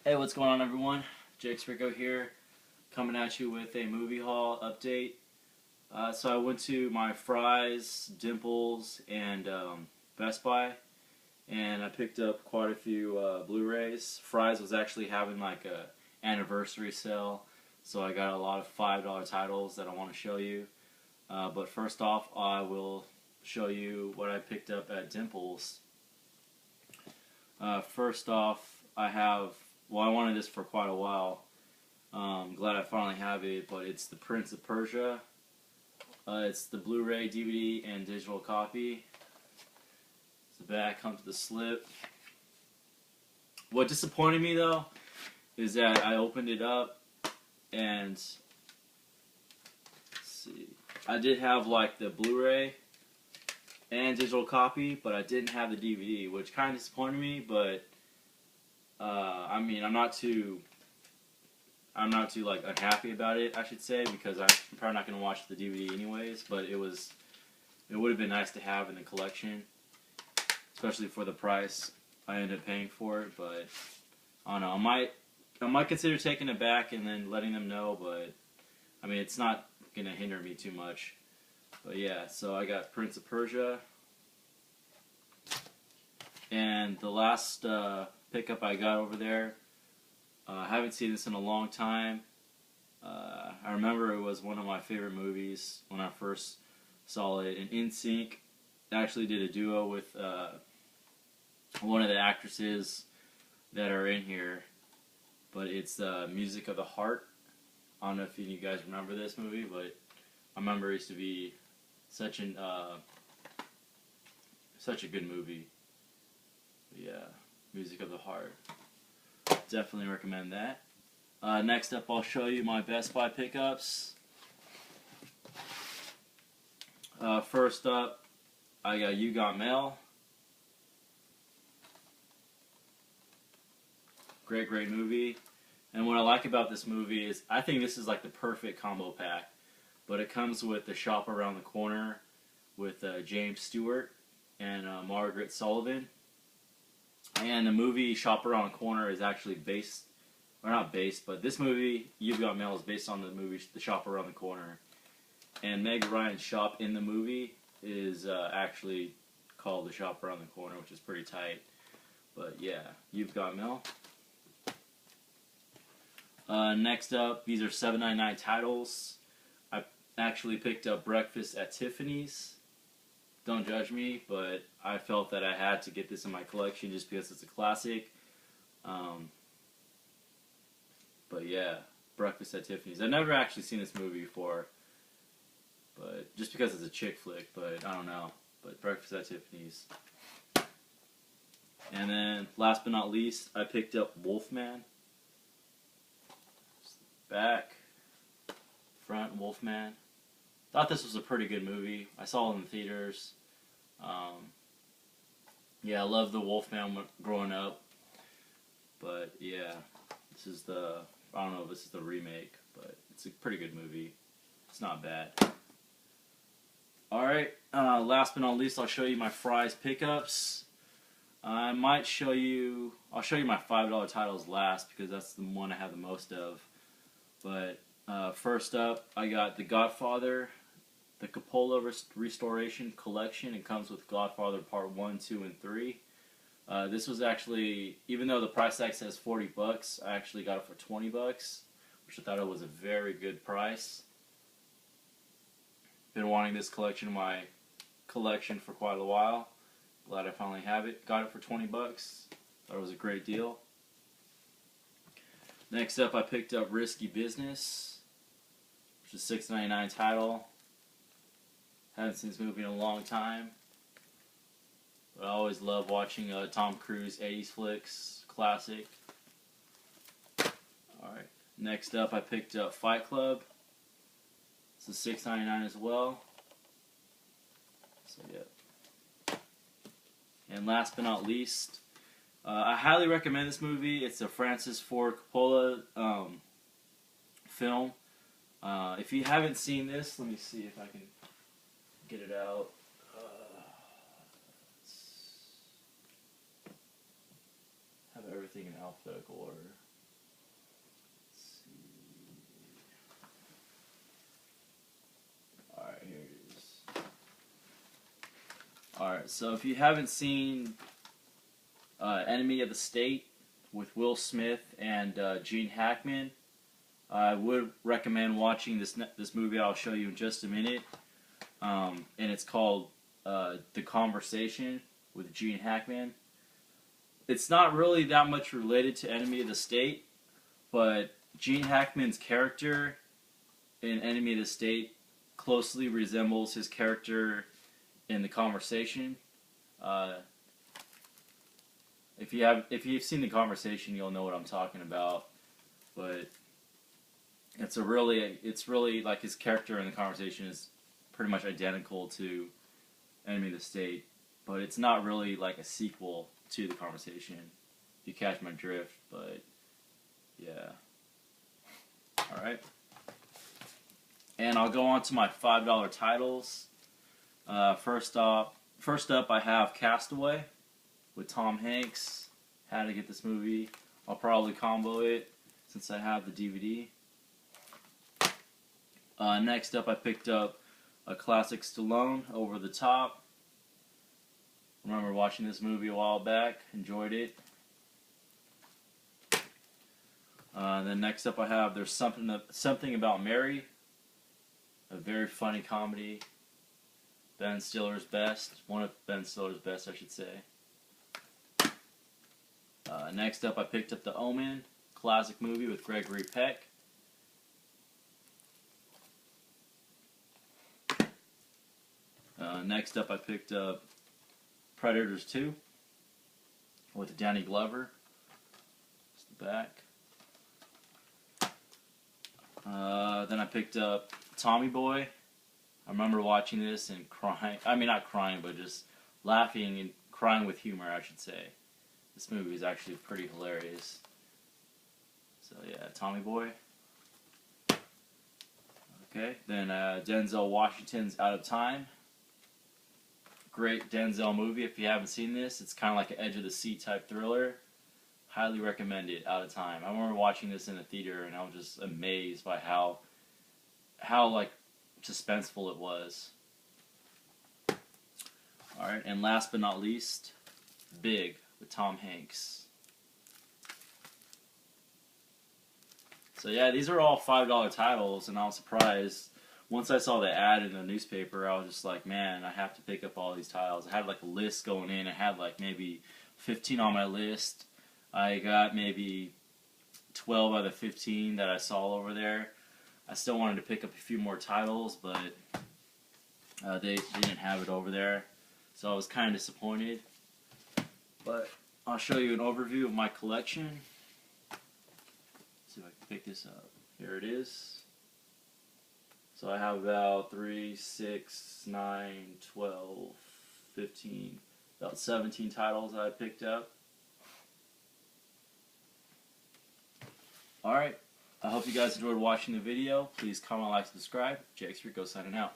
Hey, what's going on, everyone? Jake Rico here, coming at you with a movie haul update. So I went to my Fry's, Dimples, and Best Buy, and I picked up quite a few Blu-rays. Fry's was actually having like a anniversary sale, so I got a lot of $5 titles that I want to show you. But first off, I will show you what I picked up at Dimples. First off, I wanted this for quite a while. Glad I finally have it, but it's the Prince of Persia. It's the Blu-ray, DVD, and digital copy. The back comes with the slip. What disappointed me, though, is that I opened it up and, let's see, I did have like the Blu-ray and digital copy, but I didn't have the DVD, which kind of disappointed me. But I mean, I'm not too like unhappy about it, I should say, because I'm probably not going to watch the DVD anyways. But it would have been nice to have in the collection, especially for the price I ended up paying for it. But I don't know, I might consider taking it back and then letting them know. But I mean, it's not going to hinder me too much. But yeah, so I got Prince of Persia, and the last pickup I got over there, I haven't seen this in a long time. I remember it was one of my favorite movies when I first saw it. And NSYNC actually did a duo with one of the actresses that are in here, but it's Music of the Heart. I don't know if you guys remember this movie, but I remember it used to be such a good movie. But yeah, Music of the Heart. Definitely recommend that. Next up, I'll show you my Best Buy pickups. First up, I got You Got Mail. Great movie. And what I like about this movie is I think this is like the perfect combo pack. But it comes with the Shop Around the Corner with James Stewart and Margaret Sullivan. And the movie Shop Around the Corner is actually based, or not based, but this movie, You've Got Mail, is based on the movie The Shop Around the Corner. And Meg Ryan's shop in the movie is actually called The Shop Around the Corner, which is pretty tight. But yeah, You've Got Mail. Next up, these are $7.99 titles. I actually picked up Breakfast at Tiffany's. Don't judge me, but I felt that I had to get this in my collection just because it's a classic. But yeah, Breakfast at Tiffany's. I've never actually seen this movie before, but just because it's a chick flick, but I don't know. But Breakfast at Tiffany's. And then, last but not least, I picked up Wolfman. Back, front, Wolfman. Thought this was a pretty good movie. I saw it in the theaters. Yeah, I loved the Wolfman growing up. But yeah, this is I don't know if this is the remake, but it's a pretty good movie. It's not bad. Alright, last but not least, I'll show you my Fry's pickups. I'll show you my $5 titles last because that's the one I have the most of. But first up, I got The Godfather, the Coppola Restoration Collection. It comes with Godfather Part 1, 2, and 3. This was actually, even though the price tag says $40, I actually got it for $20, which I thought it was a very good price. Been wanting this collection in my collection for quite a while. Glad I finally have it. Got it for $20. Thought it was a great deal. Next up, I picked up Risky Business, which is a $6.99 title. Haven't seen this movie in a long time, but I always love watching Tom Cruise 80s flicks, classic. Alright, next up I picked up Fight Club. This is $6.99 as well. So yeah. And last but not least, I highly recommend this movie. It's a Francis Ford Coppola film. If you haven't seen this, let me see if I can get it out. Have everything in alphabetical order. Alright, so if you haven't seen Enemy of the State with Will Smith and Gene Hackman, I would recommend watching this movie I'll show you in just a minute. And it's called The Conversation with Gene Hackman. It's not really that much related to Enemy of the State, but Gene Hackman's character in Enemy of the State closely resembles his character in The Conversation. If you've seen The Conversation, you'll know what I'm talking about. But it's really like his character in The Conversation is pretty much identical to Enemy of the State, but it's not really like a sequel to The Conversation, if you catch my drift. But yeah, all right. And I'll go on to my $5 titles. First up, I have Castaway with Tom Hanks. Had to get this movie. I'll probably combo it since I have the DVD. Next up, I picked up a classic Stallone, Over the Top. Remember watching this movie a while back. Enjoyed it. Then next up, I have There's Something About Mary. A very funny comedy. Ben Stiller's best. One of Ben Stiller's best, I should say. Next up, I picked up The Omen, classic movie with Gregory Peck. Next up, I picked up Predators 2 with Danny Glover. That's the back. Then I picked up Tommy Boy. I remember watching this and crying. I mean, not crying, but just laughing and crying with humor, I should say. This movie is actually pretty hilarious. So yeah, Tommy Boy. Okay, then Denzel Washington's Out of Time. Great Denzel movie. If you haven't seen this, it's kind of like an edge of the seat type thriller. Highly recommend it. Out of Time. I remember watching this in the theater and I was just amazed by how like suspenseful it was. All right, and last but not least, Big with Tom Hanks. So yeah, these are all $5 titles, and I was surprised. Once I saw the ad in the newspaper, I was just like, man, I have to pick up all these titles. I had like a list going in. I had like maybe 15 on my list. I got maybe 12 out of the 15 that I saw over there. I still wanted to pick up a few more titles, but they didn't have it over there. So I was kind of disappointed. But I'll show you an overview of my collection. See if I can pick this up. Here it is. So I have about 3, 6, 9, 12, 15, about 17 titles that I picked up. Alright, I hope you guys enjoyed watching the video. Please comment, like, subscribe. Jake's Rico signing out.